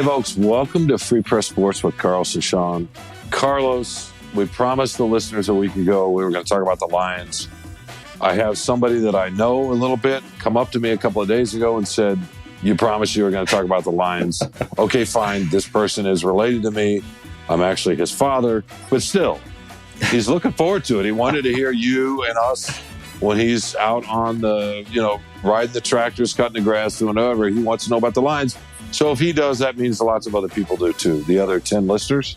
Hey, folks, welcome to Free Press Sports with Carlos and Sean. Carlos, we promised the listeners a week ago we were going to talk about the Lions. I have somebody that I know a little bit come up to me a couple of days ago and said, you promised you were going to talk about the Lions. Okay, fine. This person is related to me. I'm actually his father. But still, he's looking forward to it. He wanted to hear you and us when he's out on the, riding the tractors, cutting the grass, doing whatever. He wants to know about the Lions. So if he does, that means lots of other people do too. The other 10 listeners.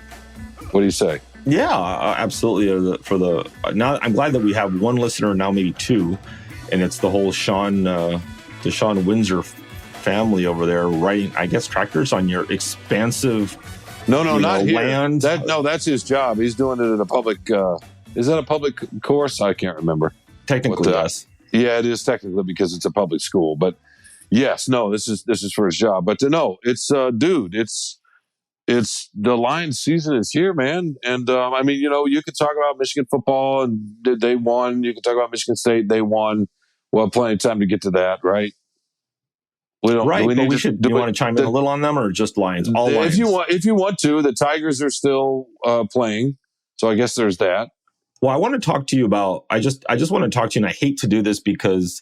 What do you say? Yeah, absolutely. Now, I'm glad that we have one listener now, maybe two, and it's the whole the Sean Windsor family over there riding, I guess, tractors on your expansive not here. Land. That's his job. He's doing it at a public. Is that a public course? I can't remember. Technically, yes. Yeah, it is technically because it's a public school. But yes, no, this is for his job. But it's dude, it's the Lions season is here, man. And you could talk about Michigan football and they won. You could talk about Michigan State, they won. We'll have plenty of time to get to that, right? Do you want to chime in a little on them or just Lions? All Lions. If you want to, the Tigers are still playing. So I guess there's that. Well, I want to talk to you about, I just want to talk to you, and I hate to do this because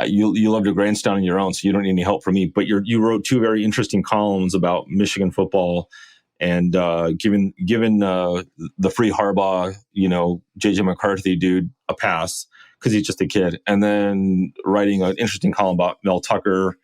you love to grandstand on your own, so you don't need any help from me. But you wrote two very interesting columns about Michigan football and giving the free Harbaugh, JJ McCarthy dude a pass because he's just a kid, and then writing an interesting column about Mel Tucker,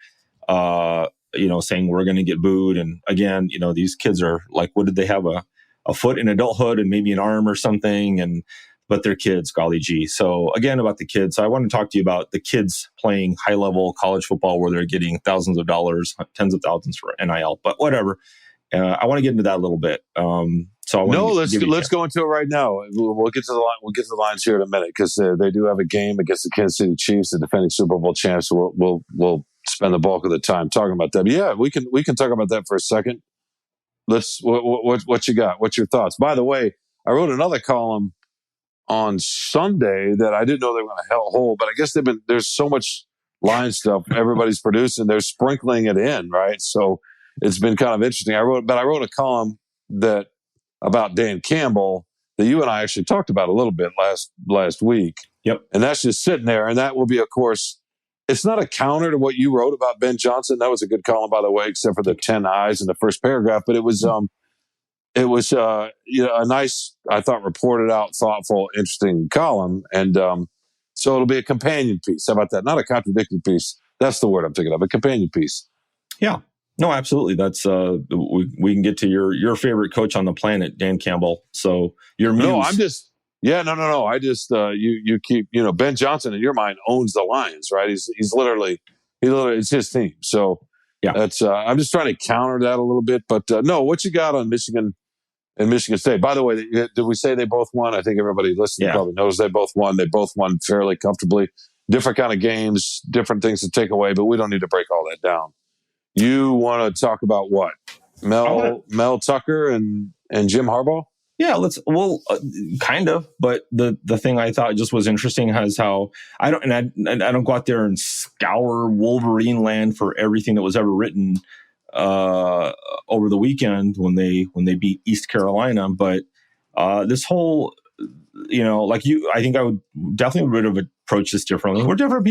saying we're going to get booed. And again, these kids are like, what did they have, a foot in adulthood and maybe an arm or something, but they're kids, golly gee. So again, about the kids, I want to talk to you about the kids playing high-level college football where they're getting thousands of dollars, tens of thousands for NIL, but whatever. I want to get into that a little bit. Let's go into it right now. We'll get to the line. We'll get to the Lions here in a minute because they do have a game against the Kansas City Chiefs, the defending Super Bowl champs. So we'll spend the bulk of the time talking about that. But yeah, we can talk about that for a second. What you got? What's your thoughts? By the way, I wrote another column on Sunday that I didn't know they were going to hold, but I guess there's so much line stuff everybody's producing, they're sprinkling it in, right? So it's been kind of interesting. I wrote a column about Dan Campbell that you and I actually talked about a little bit last week. Yep. And that's just sitting there. And that will be, of course, it's not a counter to what you wrote about Ben Johnson. That was a good column, by the way, except for the 10 eyes in the first paragraph. But it was a nice, I thought, reported out, thoughtful, interesting column. And so it'll be a companion piece. How about that? Not a contradicting piece. That's the word I'm thinking of, a companion piece. Yeah. No, absolutely. That's we can get to your favorite coach on the planet, Dan Campbell. So your muse. No, I'm just no. I just you keep Ben Johnson in your mind owns the Lions, right? He's literally it's his team. So yeah, that's I'm just trying to counter that a little bit. But no, what you got on Michigan and Michigan State? By the way, did we say they both won? I think everybody listening probably knows they both won. They both won fairly comfortably. Different kind of games, different things to take away, but we don't need to break all that down. You want to talk about what? Mel Tucker and Jim Harbaugh? Yeah, kind of. But the thing I thought just was interesting is how I don't go out there and scour Wolverine land for everything that was ever written over the weekend when they beat East Carolina. But this whole, I think I would definitely approach this differently. We're different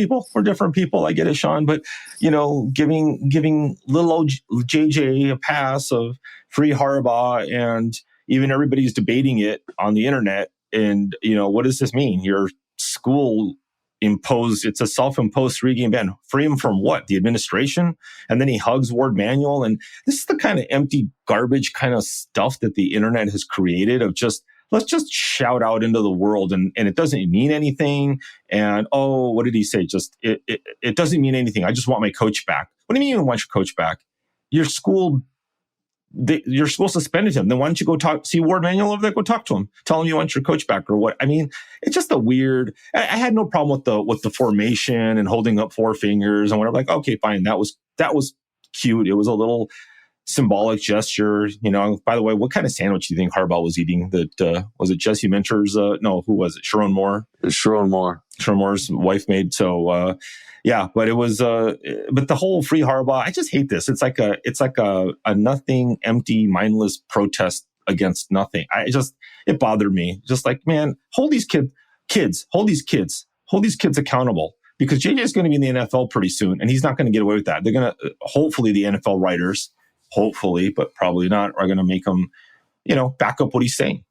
people. I get it, Sean. But, giving little old JJ a pass of free Harbaugh, and even everybody's debating it on the internet. And, what does this mean? Your school it's a self-imposed 3-game ban. Free him from what? The administration? And then he hugs Ward Manuel. And this is the kind of empty garbage kind of stuff that the internet has created of just, let's just shout out into the world, and it doesn't mean anything. And, what did he say? Just, it doesn't mean anything. I just want my coach back. What do you mean you want your coach back? Your school suspended him. Then why don't you go see Ward Manuel over there? Go talk to him. Tell him you want your coach back or what? I mean, it's just a weird. I had no problem with the formation and holding up 4 fingers and whatever. Like, okay, fine. That was cute. It was a little symbolic gesture. By the way, what kind of sandwich do you think Harbaugh was eating? That was it Jesse Minter's? No, who was it? Sharon Moore. Sharon Moore's wife made. So but it was. But the whole free Harbaugh, I just hate this. It's like a nothing, empty, mindless protest against nothing. It bothered me. Just like, man, hold these kids accountable. Because JJ is going to be in the NFL pretty soon, and he's not going to get away with that. They're going to, hopefully, the NFL writers, but probably not, are going to make him, back up what he's saying.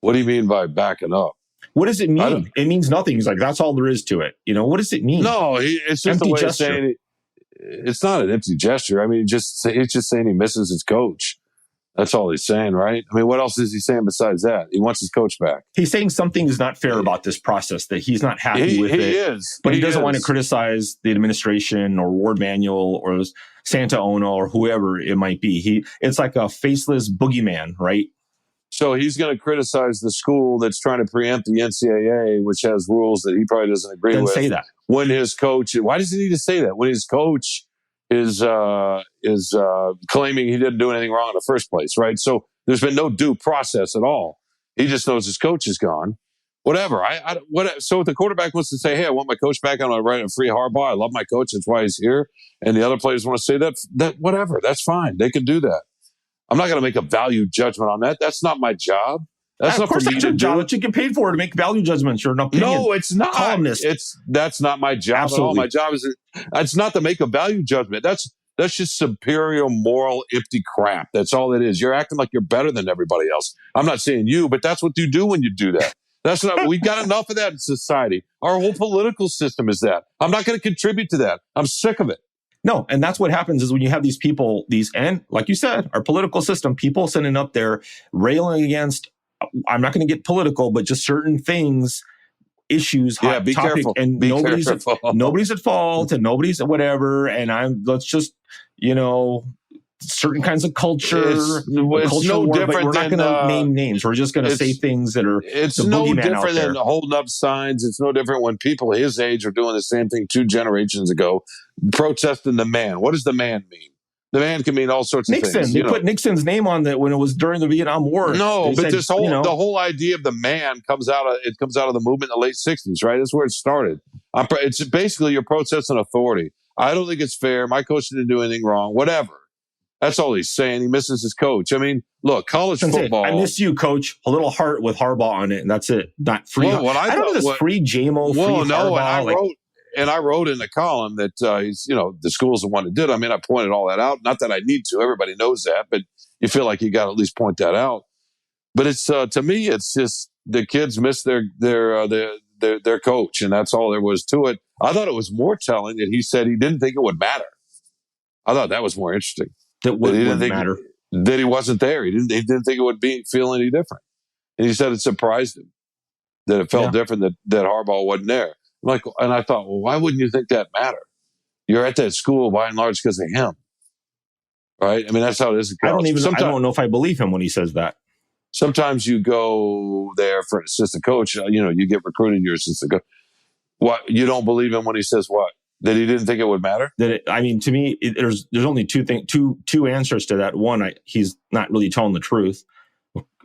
What do you mean by backing up? What does it mean? It means nothing. He's like, that's all there is to it. What does it mean? No, it's just empty a way gesture. Of saying it's not an empty gesture. I mean, it's just saying he misses his coach. That's all he's saying, right? I mean, what else is he saying besides that? He wants his coach back. He's saying something is not fair about this process, that he's not happy with it. He is. But he doesn't want to criticize the administration or Ward Manuel or Santa Ono or whoever it might be. It's like a faceless boogeyman, right? So he's going to criticize the school that's trying to preempt the NCAA, which has rules that he probably doesn't agree with. Say that. When his coach, why does he need to say that? When his coach is claiming he didn't do anything wrong in the first place, right? So there's been no due process at all. He just knows his coach is gone. Whatever. So if the quarterback wants to say, "Hey, I want my coach back. I'm going to write a free Harbaugh. I love my coach. That's why he's here," and the other players want to say that whatever, that's fine. They can do that. I'm not going to make a value judgment on that. That's not my job. That's not for me to do. Job that you get paid for to make value judgments. You're an opinion. No, it's not. Columnist. That's not my job at all. My job is it's not to make a value judgment. That's just superior moral empty crap. That's all it is. You're acting like you're better than everybody else. I'm not saying you, but that's what you do when you do that. That's not. We've got enough of that in society. Our whole political system is that. I'm not going to contribute to that. I'm sick of it. No, and that's what happens is when you have these people, and like you said, our political system, people sitting up there railing against, I'm not going to get political, but just certain things, issues, hot be topic, careful. And nobody's at fault, and nobody's at whatever, and let's just, certain kinds of culture. It's no different. We're not going to name names. We're just going to say things that are. It's no different than holding up signs. It's no different when people his age are doing the same thing 2 generations ago, protesting the man. What does the man mean? The man can mean all sorts of things. They put Nixon's name on that when it was during the Vietnam War. No, but this whole the whole idea of the man comes out of the movement in the late 60s, right? That's where it started. It's basically you're protesting authority. I don't think it's fair. My coach didn't do anything wrong. Whatever. That's all he's saying. He misses his coach. I mean, look, college football. I miss you, coach. A little heart with Harbaugh on it, and that's it. Not free. Well, I don't know this free JMO. Well, free no, Harbaugh, and I wrote in the column that he's, the school's the one that did. I mean, I pointed all that out. Not that I need to. Everybody knows that, but you feel like you got to at least point that out. But it's to me, it's just the kids miss their coach, and that's all there was to it. I thought it was more telling that he said he didn't think it would matter. I thought that was more interesting. That wouldn't matter. That he wasn't there. He didn't think it would feel any different. And he said it surprised him that it felt different that Harbaugh wasn't there. And I thought, well, why wouldn't you think that mattered? You're at that school by and large because of him, right? I mean, that's how it is. I don't know if I believe him when he says that. Sometimes you go there for an assistant coach. You get recruited. You're assistant coach. What, you don't believe him when he says what? That he didn't think it would matter? To me, there's only two answers to that. One, he's not really telling the truth,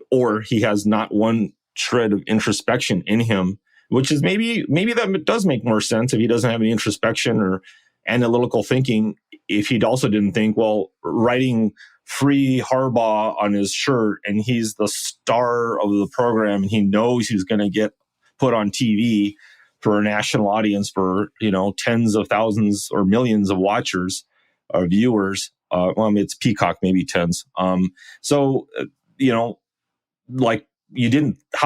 or he has not one shred of introspection in him, which is maybe that does make more sense if he doesn't have any introspection or analytical thinking. If he also didn't think, well, writing free Harbaugh on his shirt and he's the star of the program and he knows he's going to get put on TV for a national audience for, tens of thousands or millions of watchers or viewers. It's Peacock, maybe tens. How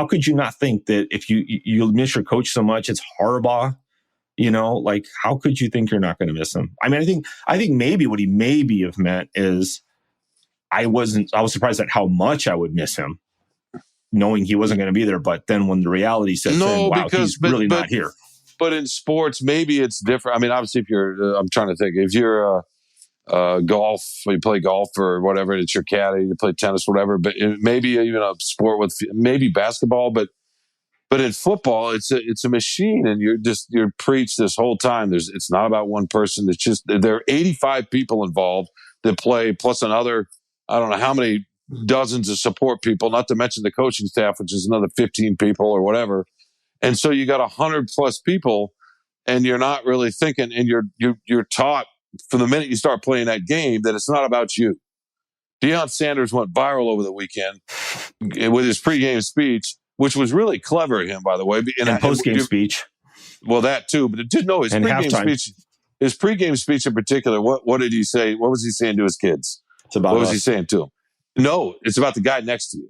could you not think that if you miss your coach so much, it's Harbaugh, how could you think you're not going to miss him? I mean, I think maybe what he maybe have meant is I was surprised at how much I would miss him, knowing he wasn't going to be there. But then when the reality sets in, wow, he's really not here. But in sports, maybe it's different. I mean, obviously, if you're, I'm trying to think, if you're golf, you play golf or whatever, it's your caddy, you play tennis, whatever. But maybe even a sport with maybe basketball, but in football, it's a machine, and you're preached this whole time. It's not about one person. It's just there are 85 people involved that play, plus another I don't know how many dozens of support people, not to mention the coaching staff, which is another 15 people or whatever. And so you got 100 plus people, and you're not really thinking, and you're taught from the minute you start playing that game that it's not about you. Deion Sanders went viral over the weekend with his pregame speech, which was really clever of him, by the way. And postgame speech. Well, that too, but his pregame speech. His pregame speech in particular, what did he say? What was he saying to his kids? It's about what was he saying to them? No, it's about the guy next to you.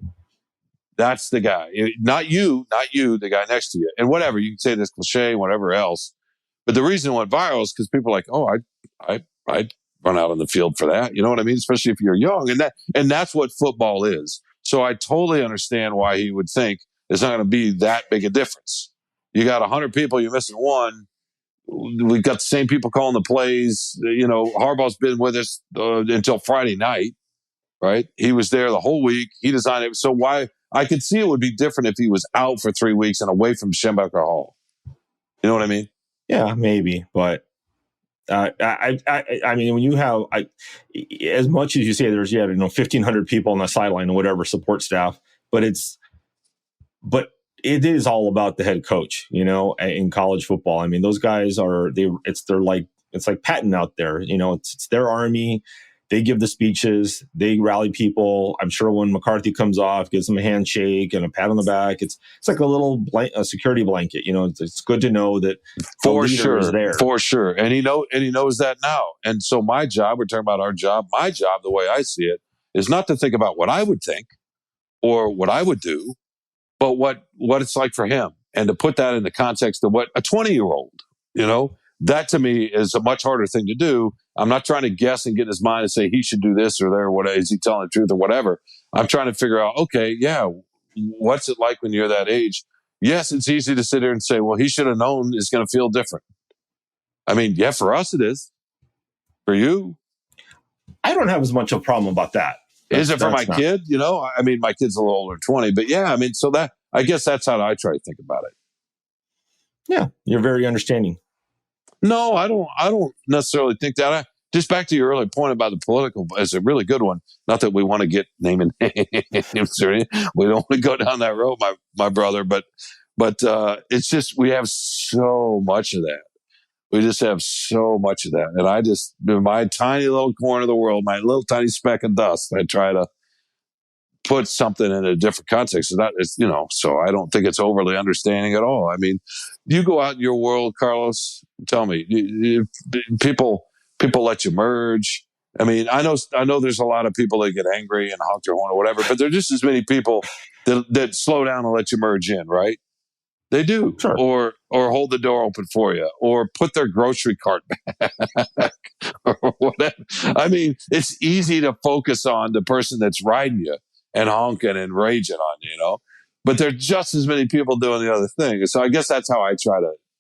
That's the guy. Not you, the guy next to you. And whatever, you can say this cliche, whatever else. But the reason it went viral is because people are like, oh, I'd run out on the field for that. You know what I mean? Especially if you're young. And that's what football is. So I totally understand why he would think it's not going to be that big a difference. You got 100 people, you're missing one. We've got the same people calling the plays. Harbaugh's been with us until Friday night, right? He was there the whole week. He designed it. So why I could see it would be different if he was out for 3 weeks and away from Schembecker Hall. You know what I mean? Yeah, maybe. But I mean, when you have as much as you say, there's 1,500 people on the sideline or whatever support staff, but it is all about the head coach, in college football. I mean, those guys it's like Patton out there, it's their army. They give the speeches, they rally people. I'm sure when McCarthy comes off, gives them a handshake and a pat on the back. It's like a little security blanket. It's good to know that for the leader is there. For sure. And he knows that now. And so my job, we're talking about our job. My job, the way I see it, is not to think about what I would think or what I would do, but what it's like for him, and to put that in the context of what a 20-year-old, that to me is a much harder thing to do. I'm not trying to guess and get in his mind and say he should do this or there, what is he telling the truth or whatever. I'm trying to figure out, okay, yeah, what's it like when you're that age? Yes, it's easy to sit there and say, well, he should have known it's going to feel different. I mean, yeah, for us it is. For you? I don't have as much of a problem about that. Is it for my kid? I mean, my kid's a little older, 20, but yeah, I mean, so that, I guess that's how I try to think about it. Yeah, you're very understanding. No, I don't necessarily think that. Just back to your earlier point about the political, is a really good one. Not that we want to get naming names or anything. We don't want to go down that road, my brother. But it's just, we have so much of that. We just have so much of that. And I just, in my tiny little corner of the world, my little tiny speck of dust, I try to put something in a different context. And that is, so I don't think it's overly understanding at all. I mean, you go out in your world, Carlos, tell me, people let you merge. I mean, I know there's a lot of people that get angry and honk their horn or whatever, but there are just as many people that slow down and let you merge in, right? They do. Sure. Or hold the door open for you, or put their grocery cart back or whatever. I mean, it's easy to focus on the person that's riding you and honking and raging on you, but there are just as many people doing the other thing. So I guess that's how I try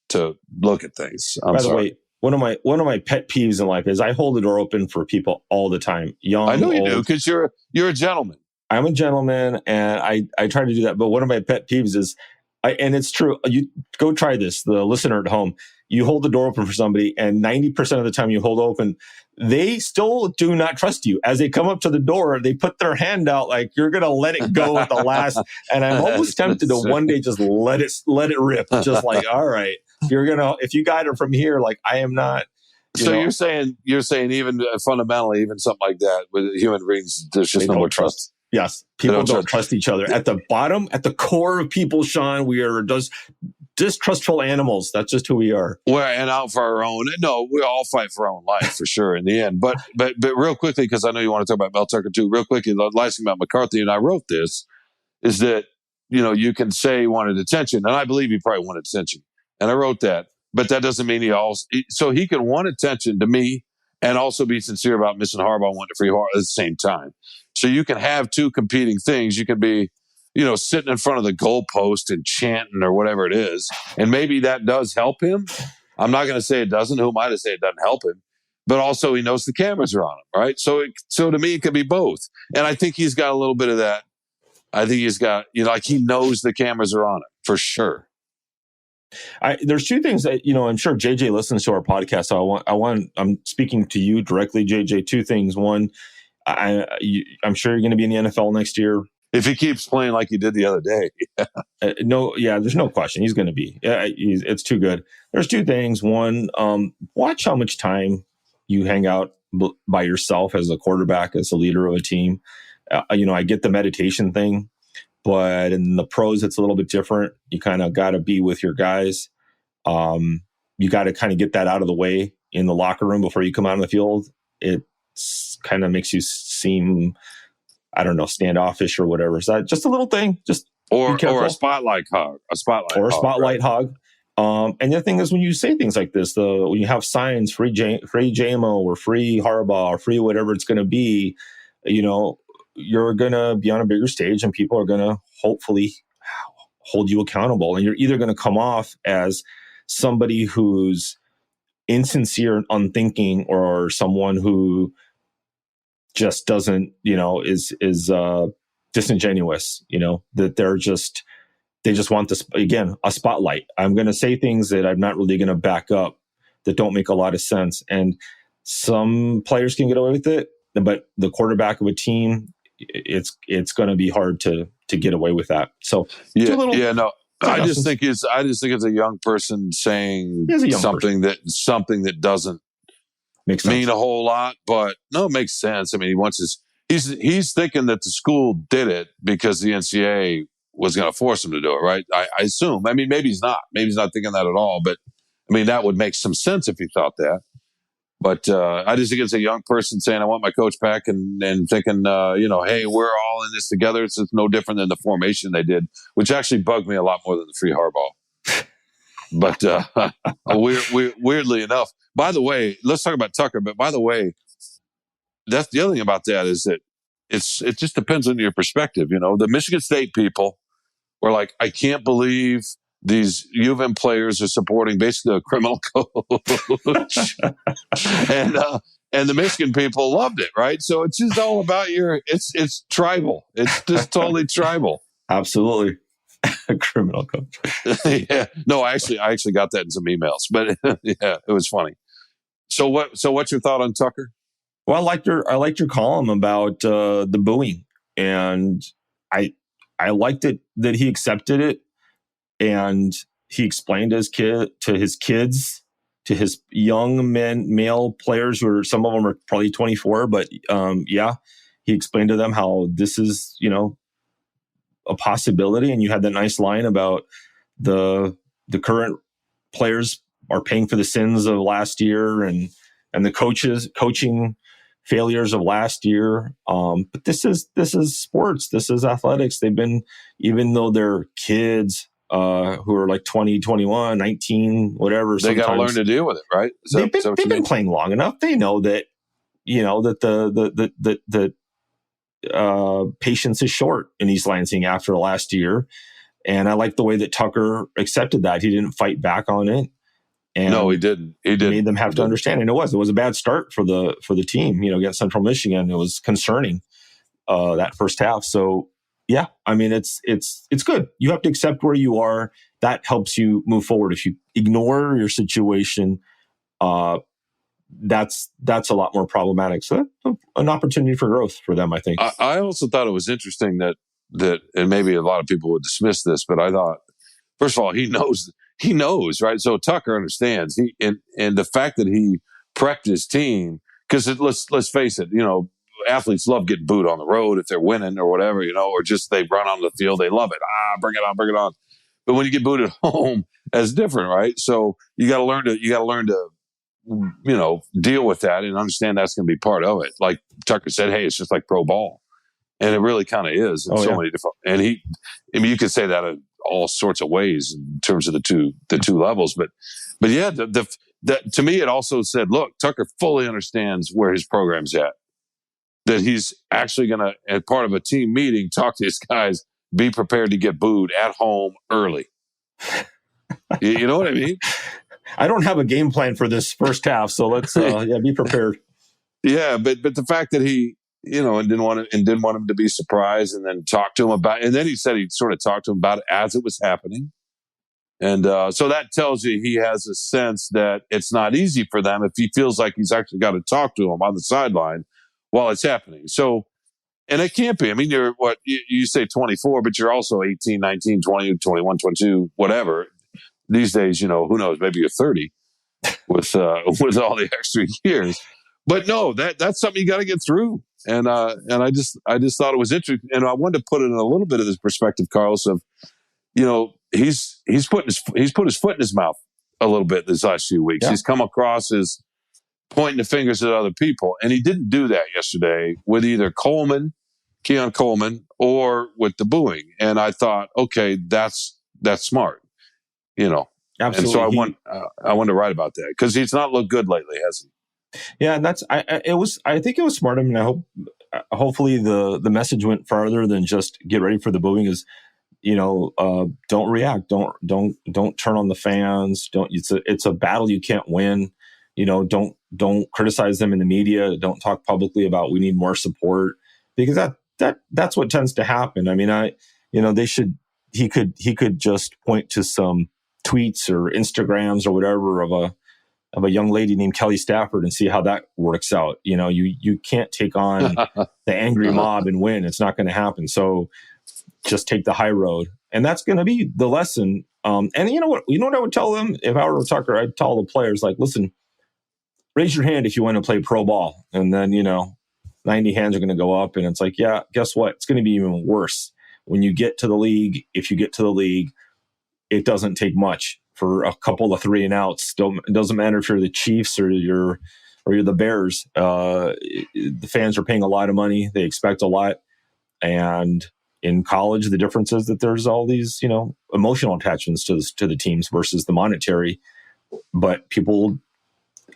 to look at things. By the way, one of my pet peeves in life is I hold the door open for people all the time. Young, I know you old. do, because you're a gentleman. I'm a gentleman, and I try to do that. But one of my pet peeves is, and it's true. You go try this. The listener at home, you hold the door open for somebody, and 90% of the time you hold open, they still do not trust you. As they come up to the door, they put their hand out like you're going to let it go at the last. And I'm almost tempted to one day just let it rip. Just like, all right, if you got it from here, like I am not. You're saying even fundamentally, even something like that with human beings, there's just no more trust. Yes, people don't trust each other. At the bottom, at the core of people, Sean, we are just distrustful animals. That's just who we are. We're out for our own. No, we all fight for our own life for sure in the end. But real quickly, because I know you want to talk about Mel Tucker too. Real quickly, the last thing about McCarthy, and I wrote this, is that you can say he wanted attention, and I believe he probably wanted attention, and I wrote that. But that doesn't mean so he can want attention to me and also be sincere about missing Harbaugh and wanting to free Harbaugh at the same time. So you can have two competing things. You can be, sitting in front of the goalpost and chanting or whatever it is. And maybe that does help him. I'm not going to say it doesn't. Who am I to say it doesn't help him? But also he knows the cameras are on him, right? So to me, it could be both. And I think he's got a little bit of that. I think he's got, like he knows the cameras are on him for sure. There's two things that, I'm sure JJ listens to our podcast. So I'm speaking to you directly, JJ. Two things. One, I'm sure you're going to be in the NFL next year. If he keeps playing like he did the other day. There's no question. He's going to be. It's too good. There's two things. One, watch how much time you hang out by yourself as a quarterback, as a leader of a team. I get the meditation thing, but in the pros, it's a little bit different. You kind of got to be with your guys. You got to kind of get that out of the way in the locker room before you come out on the field. It kind of makes you seem, I don't know, standoffish or whatever. Is that just a little thing? Just or a spotlight hog, spotlight hog. And the other thing is, when you say things like this, when you have signs, free JMO or free Harbaugh or free whatever it's going to be, you're going to be on a bigger stage and people are going to hopefully hold you accountable. And you're either going to come off as somebody who's insincere, unthinking, or someone who just doesn't, is disingenuous, that they just want this, again, a spotlight. I'm going to say things that I'm not really going to back up, that don't make a lot of sense. And some players can get away with it, but the quarterback of a team, it's going to be hard to get away with that. So I just think it's a young person saying something that doesn't mean a whole lot, but no, it makes sense. I mean, he's thinking that the school did it because the NCAA was going to force him to do it, right? I assume. I mean, maybe he's not thinking that at all, but I mean, that would make some sense if he thought that. But I just think it's a young person saying, I want my coach back, and thinking, hey, we're all in this together. It's no different than the formation they did, which actually bugged me a lot more than the free Harbaugh. But weirdly enough, by the way, let's talk about Tucker. But by the way, that's the other thing about that is that it just depends on your perspective. The Michigan State people were like, I can't believe these U of M players are supporting basically a criminal coach. And the Michigan people loved it, right? So it's just all about it's tribal. It's just totally tribal. Absolutely. A criminal coach. Yeah. No, I actually got that in some emails, but yeah, it was funny. So what's your thought on Tucker? Well, I liked your column about the booing, and I liked it that he accepted it, and he explained to his kids, to his young male players, who are, some of them are probably 24, but he explained to them how this is, a possibility. And you had that nice line about the current players are paying for the sins of last year and the coaching failures of last year. But this is sports. This is athletics. They've been, even though they're kids who are like 20, 21, 19, whatever. They got to learn to deal with it, right? They've been playing long enough. They know that, that the patience is short in East Lansing after last year. And I like the way that Tucker accepted that. He didn't fight back on it. And no, he didn't. He made them have to understand. And it was a bad start for the team, against Central Michigan. It was concerning, that first half. So yeah, I mean, it's good. You have to accept where you are. That helps you move forward. If you ignore your situation, that's a lot more problematic. So that's an opportunity for growth for them, I think. I also thought it was interesting that, and maybe a lot of people would dismiss this, but I thought, first of all, he knows, right? So Tucker understands. And the fact that he prepped his team, because let's face it, athletes love getting booed on the road if they're winning or whatever, or just they run on the field, they love it. Bring it on. But when you get booed at home, that's different, right? So you got to learn to deal with that and understand that's going to be part of it. Like Tucker said, hey, it's just like pro ball, and it really kind of is in many different. And you could say that in all sorts of ways in terms of the two levels, but yeah, to me it also said, look, Tucker fully understands where his program's at. That he's actually going to, as part of a team meeting, talk to his guys, be prepared to get booed at home early. You know what I mean? I don't have a game plan for this first half, so let's be prepared. Yeah, but the fact that he, and didn't want him to be surprised, and then talk to him about, and then he said he'd sort of talk to him about it as it was happening. And so that tells you he has a sense that it's not easy for them if he feels like he's actually got to talk to him on the sideline. while it's happening. So, and it can't be. I mean, you're what you say 24, but you're also 18, 19, 20, 21, 22, whatever. These days, who knows? Maybe you're 30 with all the extra years. But no, that's something you got to get through. And I just thought it was interesting, and I wanted to put it in a little bit of this perspective, Carlos, of he's put his foot in his mouth a little bit this last few weeks. Yeah. He's come across as pointing the fingers at other people, and he didn't do that yesterday with either Keon Coleman, or with the booing. And I thought, okay, that's smart, Absolutely. And so I wanted to write about that because he's not looked good lately, has he? Yeah, and I think it was smart. I mean, hopefully the message went farther than just get ready for the booing. Is don't react, don't turn on the fans. It's a battle you can't win. Don't criticize them in the media. Don't talk publicly about we need more support, because that's what tends to happen. I mean, he could just point to some tweets or Instagrams or whatever of a young lady named Kelly Stafford and see how that works out. You can't take on the angry mob and win. It's not going to happen. So just take the high road. And that's going to be the lesson. And you know what I would tell them if I were Tucker? I'd tell the players, like, listen, raise your hand if you want to play pro ball. And then, 90 hands are going to go up. And it's like, yeah, guess what? It's going to be even worse when you get to the league. If you get to the league, it doesn't take much for a couple of 3 and outs. It doesn't matter if you're the Chiefs or you're the Bears. The fans are paying a lot of money. They expect a lot. And in college, the difference is that there's all these, emotional attachments to the teams versus the monetary. But people,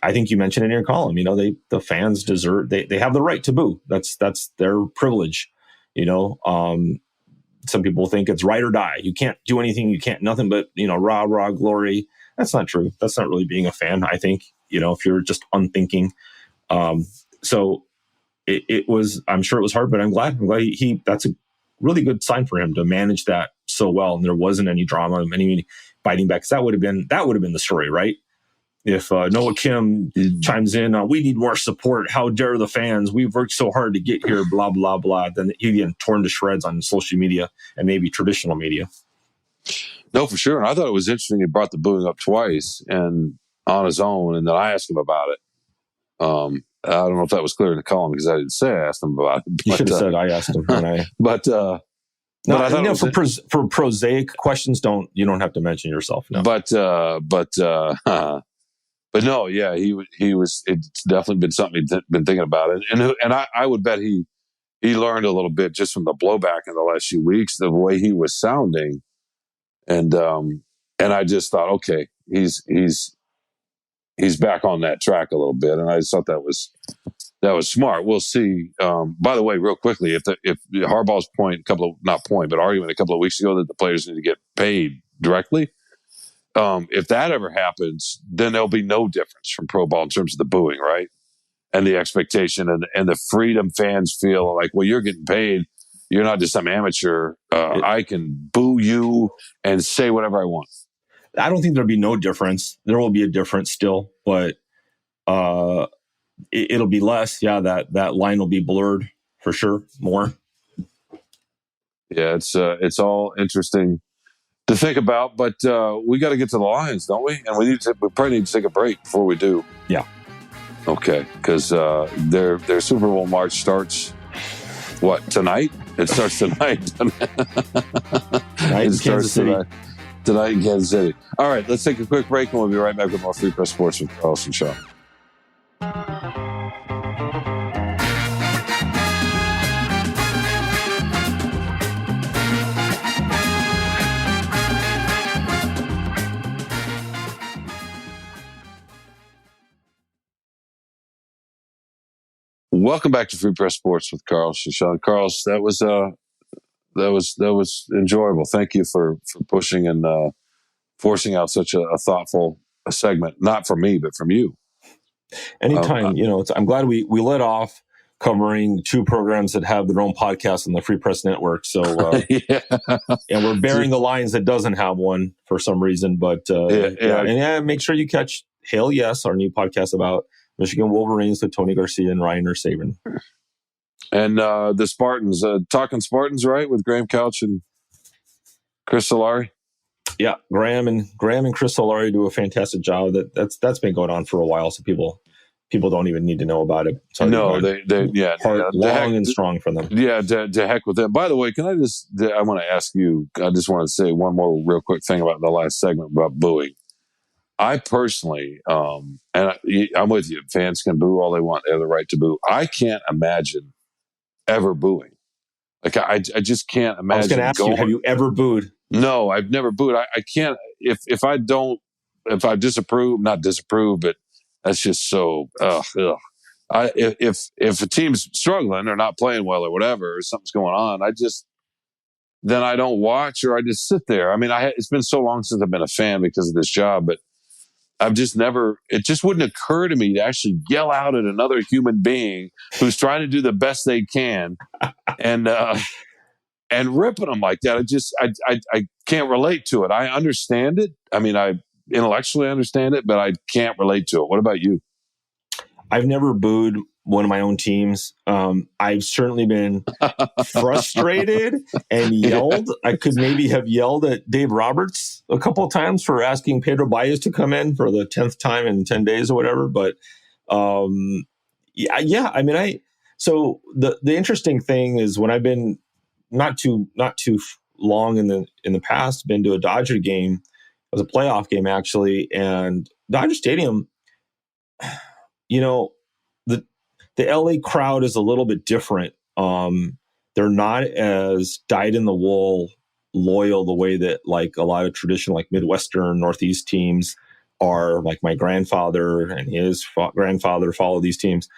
I think you mentioned in your column, the fans deserve, they have the right to boo. That's their privilege. Some people think it's right or die. You can't do anything. You can't nothing but, rah, rah, glory. That's not true. That's not really being a fan, I think, if you're just unthinking. So it was, I'm sure it was hard, but I'm glad that's a really good sign for him to manage that so well. And there wasn't any drama, any biting back. 'Cause that would have been the story, right? If Noah Kim chimes in, we need more support. How dare the fans? We've worked so hard to get here, blah, blah, blah. Then he'd get torn to shreds on social media and maybe traditional media. No, for sure. And I thought it was interesting he brought the booing up twice and on his own, and then I asked him about it. I don't know if that was clear in the column because I didn't say I asked him about it. You should have said I asked him. For prosaic questions, you don't have to mention yourself. No. But no, yeah, he was. It's definitely been something he's been thinking about it, and I would bet he learned a little bit just from the blowback in the last few weeks, the way he was sounding, and I just thought, okay, he's back on that track a little bit, and I just thought that was smart. We'll see. By the way, real quickly, if Harbaugh's argument a couple of weeks ago that the players need to get paid directly. If that ever happens, then there'll be no difference from pro ball in terms of the booing, right? And the expectation and the freedom fans feel like, well, you're getting paid. You're not just some amateur. I can boo you and say whatever I want. I don't think there'll be no difference. There will be a difference still, but it'll be less. Yeah, that line will be blurred for sure. More. Yeah, it's all interesting to think about, but we got to get to the Lions, don't we? And we probably need to take a break before we do. Yeah. Okay, because their Super Bowl march starts tonight? It starts tonight. Tonight in Kansas City. Tonight in Kansas City. All right, let's take a quick break, and we'll be right back with more Free Press Sports with Carlos and Sean. Welcome back to Free Press Sports with Carlos and Sean. Carlos, that was enjoyable. Thank you for pushing and forcing out such a thoughtful segment, not from me, but from you. Anytime, I'm glad we let off covering 2 programs that have their own podcast on the Free Press Network. So, and we're bearing the Lions that doesn't have one for some reason. But make sure you catch Hail Yes, our new podcast about Michigan Wolverines with Tony Garcia and Ryan Ersaban. And the Spartans, talking Spartans, right, with Graham Couch and Chris Solari. Yeah, Graham and Chris Solari do a fantastic job. That's been going on for a while, so people don't even need to know about it. So no, long and strong for them. Yeah, to heck with them. By the way, I want to ask you. I just want to say one more real quick thing about the last segment about booing. I personally, and I'm with you. Fans can boo all they want; they have the right to boo. I can't imagine ever booing. Like I just can't imagine. I was going to ask you, have you ever booed? No, I've never booed. I can't. If I not disapprove, but that's just so. Ugh. If a team's struggling or not playing well or whatever, or something's going on, then I don't watch or I just sit there. I mean, it's been so long since I've been a fan because of this job, but I've just never. It just wouldn't occur to me to actually yell out at another human being who's trying to do the best they can, and ripping them like that. I can't relate to it. I understand it. I mean, I intellectually understand it, but I can't relate to it. What about you? I've never booed one of my own teams. I've certainly been frustrated and yelled. I could maybe have yelled at Dave Roberts a couple of times for asking Pedro Baez to come in for the 10th time in 10 days or whatever. But yeah. I mean, so the interesting thing is when I've been not too long in the past, been to a Dodger game. It was a playoff game actually, and Dodger Stadium. You know, the LA crowd is a little bit different. They're not as dyed-in-the-wool loyal the way that like a lot of traditional like Midwestern, Northeast teams are. Like my grandfather and his grandfather follow these teams.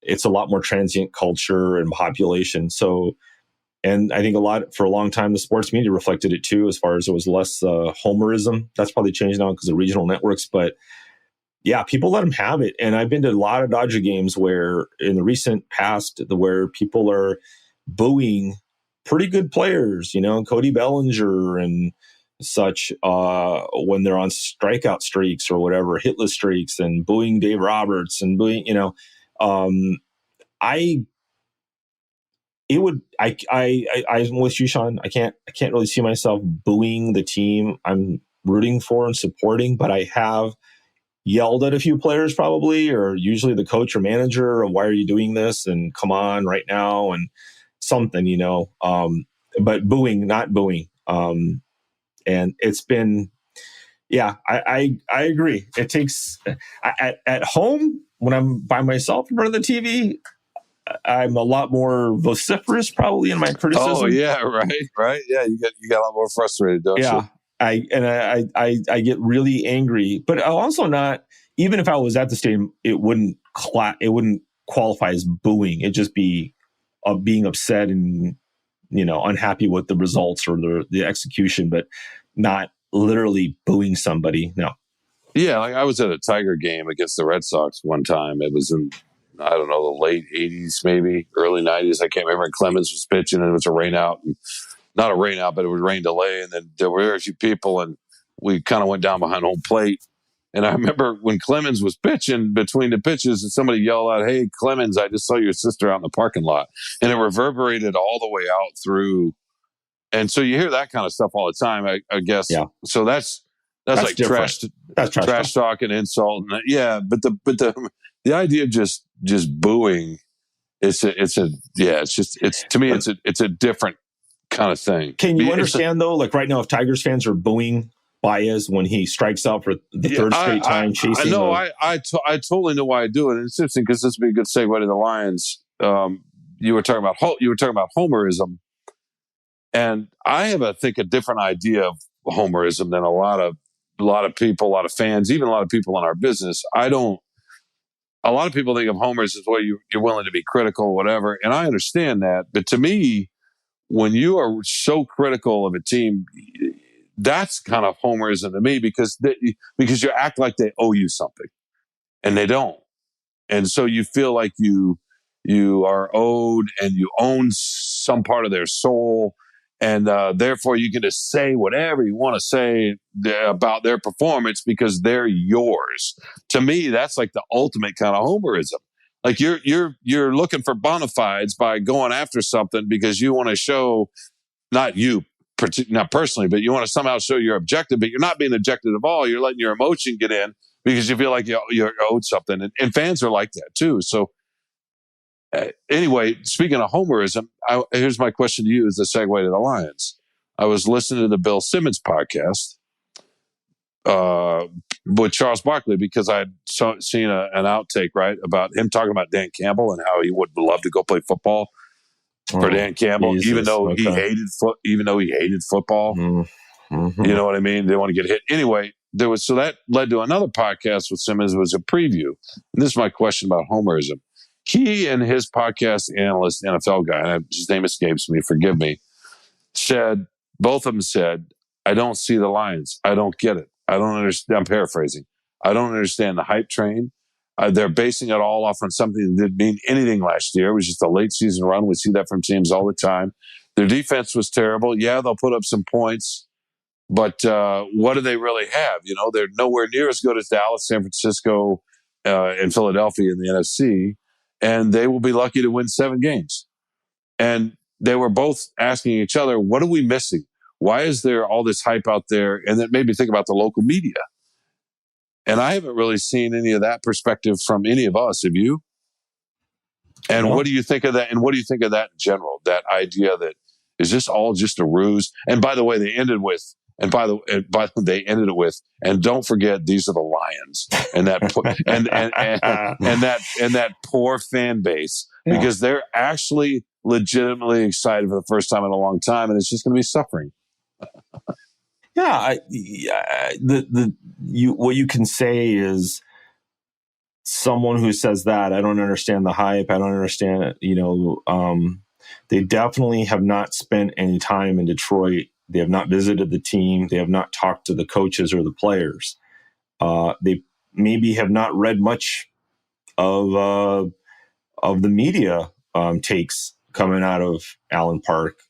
It's a lot more transient culture and population. So, and I think for a long time, the sports media reflected it too, as far as it was less homerism. That's probably changed now because of regional networks, but yeah, people let them have it. And I've been to a lot of Dodger games where in the recent past, where people are booing pretty good players, Cody Bellinger and such, when they're on strikeout streaks or whatever, hitless streaks, and booing Dave Roberts and booing, I'm with you, Sean. I can't really see myself booing the team I'm rooting for and supporting, but I have yelled at a few players probably, or usually the coach or manager, or why are you doing this? And come on right now and something, but booing, not booing. And it's been, yeah, I agree. It takes at home when I'm by myself in front of the TV, I'm a lot more vociferous probably in my criticism. Oh yeah. Right. Yeah. You got a lot more frustrated, don't you? I get really angry, but I'll also not, even if I was at the stadium, it wouldn't qualify as booing. It'd just be being upset and, unhappy with the results or the execution, but not literally booing somebody. No. Yeah. Like I was at a Tiger game against the Red Sox one time. It was in, I don't know, the late 80s, maybe early 90s. I can't remember. And Clemens was pitching and it was a rain out. And not a rain out, but it was rain delay. And then there were very few people, and we kind of went down behind home plate. And I remember when Clemens was pitching between the pitches, and somebody yelled out, "Hey, Clemens, I just saw your sister out in the parking lot." And it reverberated all the way out through. And so you hear that kind of stuff all the time, I guess. Yeah. So that's like different. trash talk and insult. And yeah. But the idea of just booing, it's to me, it's a different kind of thing. Can you understand though? Like right now, if Tigers fans are booing Baez when he strikes out for the third straight time, chasing. I totally know why I do it. And it's interesting because this would be a good segue to the Lions. You were talking about homerism, and I have a different idea of homerism than a lot of people, a lot of fans, even a lot of people in our business. A lot of people think of homers as well. You're willing to be critical, whatever, and I understand that. But to me, when you are so critical of a team, that's kind of homerism to me because you act like they owe you something, and they don't, and so you feel like you are owed and you own some part of their soul, and therefore you can just say whatever you want to say about their performance because they're yours. To me, that's like the ultimate kind of homerism. Like you're looking for bona fides by going after something because you want to show, not you, not personally, but you want to somehow show you're objective, but you're not being objective at all. You're letting your emotion get in because you feel like you're owed something. And fans are like that too. So anyway, speaking of homerism, here's my question to you as a segue to the Lions. I was listening to the Bill Simmons podcast with Charles Barkley because I'd seen an outtake, right, about him talking about Dan Campbell and how he would love to go play football for Dan Campbell, Jesus. even though he hated football. Mm-hmm. You know what I mean? They want to get hit. Anyway, so that led to another podcast with Simmons. Was a preview. And this is my question about homerism. He and his podcast analyst, NFL guy, and his name escapes me, forgive me, both of them said, I don't see the Lions. I don't get it. I don't understand. I'm paraphrasing. I don't understand the hype train. They're basing it all off on something that didn't mean anything last year. It was just a late season run. We see that from teams all the time. Their defense was terrible. Yeah, they'll put up some points, but what do they really have? You know, they're nowhere near as good as Dallas, San Francisco, and Philadelphia in the NFC, and they will be lucky to win 7 games. And they were both asking each other, what are we missing? Why is there all this hype out there? And that made me think about the local media. And I haven't really seen any of that perspective from any of us. Have you? And No. What do you think of that? And what do you think of that in general? That idea that is this all just a ruse? And by the way, they ended with, and don't forget, these are the Lions, and that and that poor fan base, because they're actually legitimately excited for the first time in a long time, and it's just going to be suffering. What you can say is, someone who says that, I don't understand the hype. I don't understand it. You know, they definitely have not spent any time in Detroit. They have not visited the team. They have not talked to the coaches or the players. They maybe have not read much of the media takes coming out of Allen Park.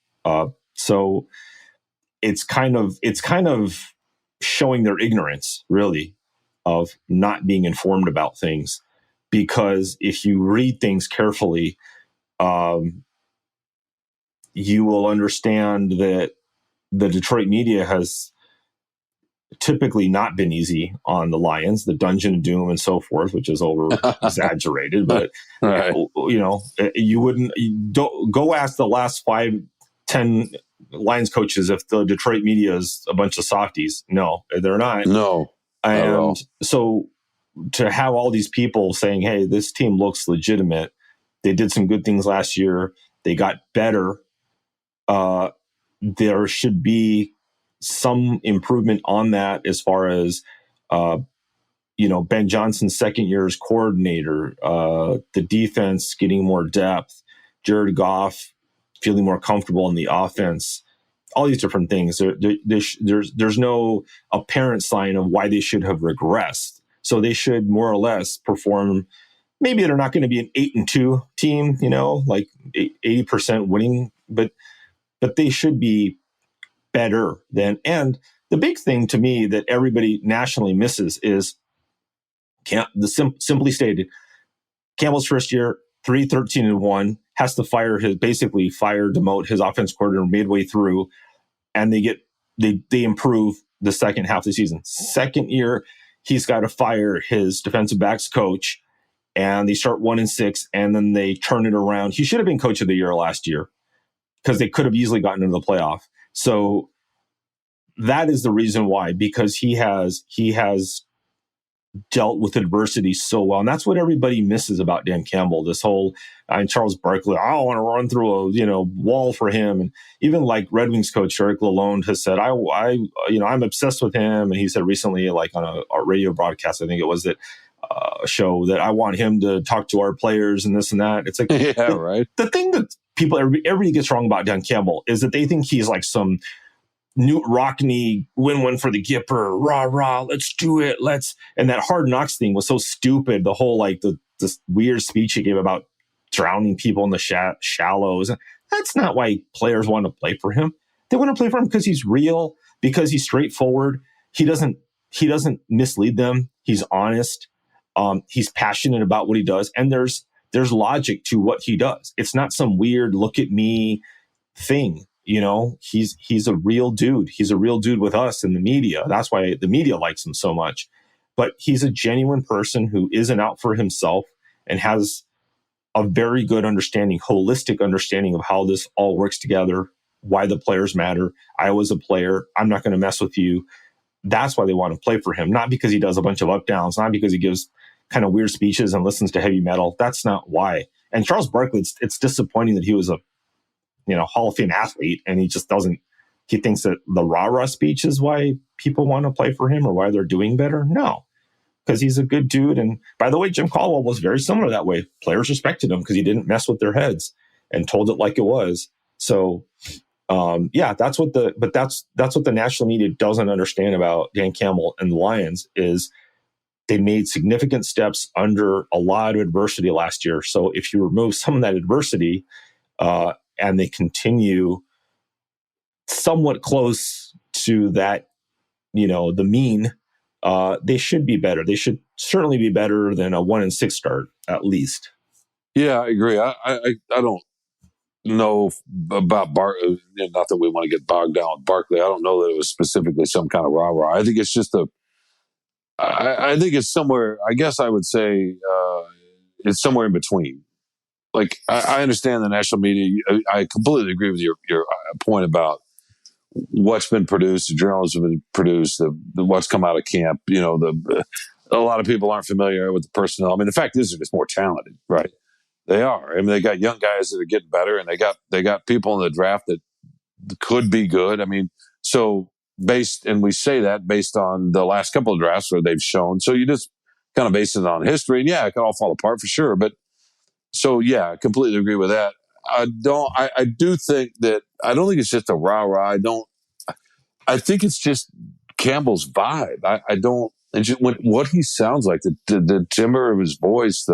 So it's kind of showing their ignorance, really, of not being informed about things. Because if you read things carefully, you will understand that the Detroit media has typically not been easy on the Lions, the Dungeon of Doom and so forth, which is over exaggerated. But Right. don't go ask the last 5-10 Lions coaches if the Detroit media is a bunch of softies. No, they're not. No. And so to have all these people saying, hey, this team looks legitimate. They did some good things last year. They got better. There should be some improvement on that as far as, Ben Johnson's second year as coordinator, the defense getting more depth, Jared Goff feeling more comfortable in the offense, all these different things. There's no apparent sign of why they should have regressed. So they should more or less perform. Maybe they're not going to be an 8-2 team, like 80% winning, but they should be better than. And the big thing to me that everybody nationally misses is simply stated, Campbell's first year, 3-13-1, has to demote his offense coordinator midway through, and they improve the second half of the season. Second year, he's got to fire his defensive backs coach, and they start 1-6, and then they turn it around. He should have been coach of the year last year because they could have easily gotten into the playoff. So that is the reason why, because he has dealt with adversity so well. And that's what everybody misses about Dan Campbell. This whole, and Charles Barkley, I don't want to run through a wall for him. And even like Red Wings coach Eric Lalonde has said, I'm obsessed with him. And he said recently, like on a radio broadcast, I think it was that show, that I want him to talk to our players and this and that. It's like, right. The thing that everybody gets wrong about Dan Campbell is that they think he's like some Newt Rockney win for the Gipper, rah, let's do it. And that Hard Knocks thing was so stupid. The whole, like, this weird speech he gave about drowning people in the shallows. That's not why players want to play for him. They want to play for him because he's real, because he's straightforward. He doesn't mislead them. He's honest. He's passionate about what he does. And there's there's logic to what he does. It's not some weird look at me thing. He's a real dude. He's a real dude with us in the media. That's why the media likes him so much. But he's a genuine person who isn't out for himself and has a very good understanding, holistic understanding of how this all works together, why the players matter. I was a player. I'm not going to mess with you. That's why they want to play for him. Not because he does a bunch of up downs, not because he gives kind of weird speeches and listens to heavy metal. That's not why. And Charles Barkley, it's disappointing that he was a Hall of Fame athlete, and he thinks that the rah-rah speech is why people want to play for him or why they're doing better. No, because he's a good dude. And by the way, Jim Caldwell was very similar that way. Players respected him because he didn't mess with their heads and told it like it was. So, that's what the national media doesn't understand about Dan Campbell and the Lions is they made significant steps under a lot of adversity last year. So if you remove some of that adversity, and they continue somewhat close to that, the mean, they should be better. They should certainly be better than a 1-6 start, at least. Yeah, I agree. I don't know about Barkley. Not that we want to get bogged down with Barkley. I don't know that it was specifically some kind of rah-rah. I think it's just I think it's somewhere, I guess I would say it's somewhere in between. Like, I understand the national media. I completely agree with your point about what's been produced, the journalism been produced, the what's come out of camp. A lot of people aren't familiar with the personnel. I mean, the fact is they're just more talented, right? They are. I mean, they got young guys that are getting better, and they got people in the draft that could be good. I mean, so and we say that based on the last couple of drafts where they've shown. So you just kind of base it on history, and it can all fall apart for sure, but. So I completely agree with that. I don't think it's just a rah-rah. I think it's just Campbell's vibe. I don't, and just what he sounds like, the timbre of his voice,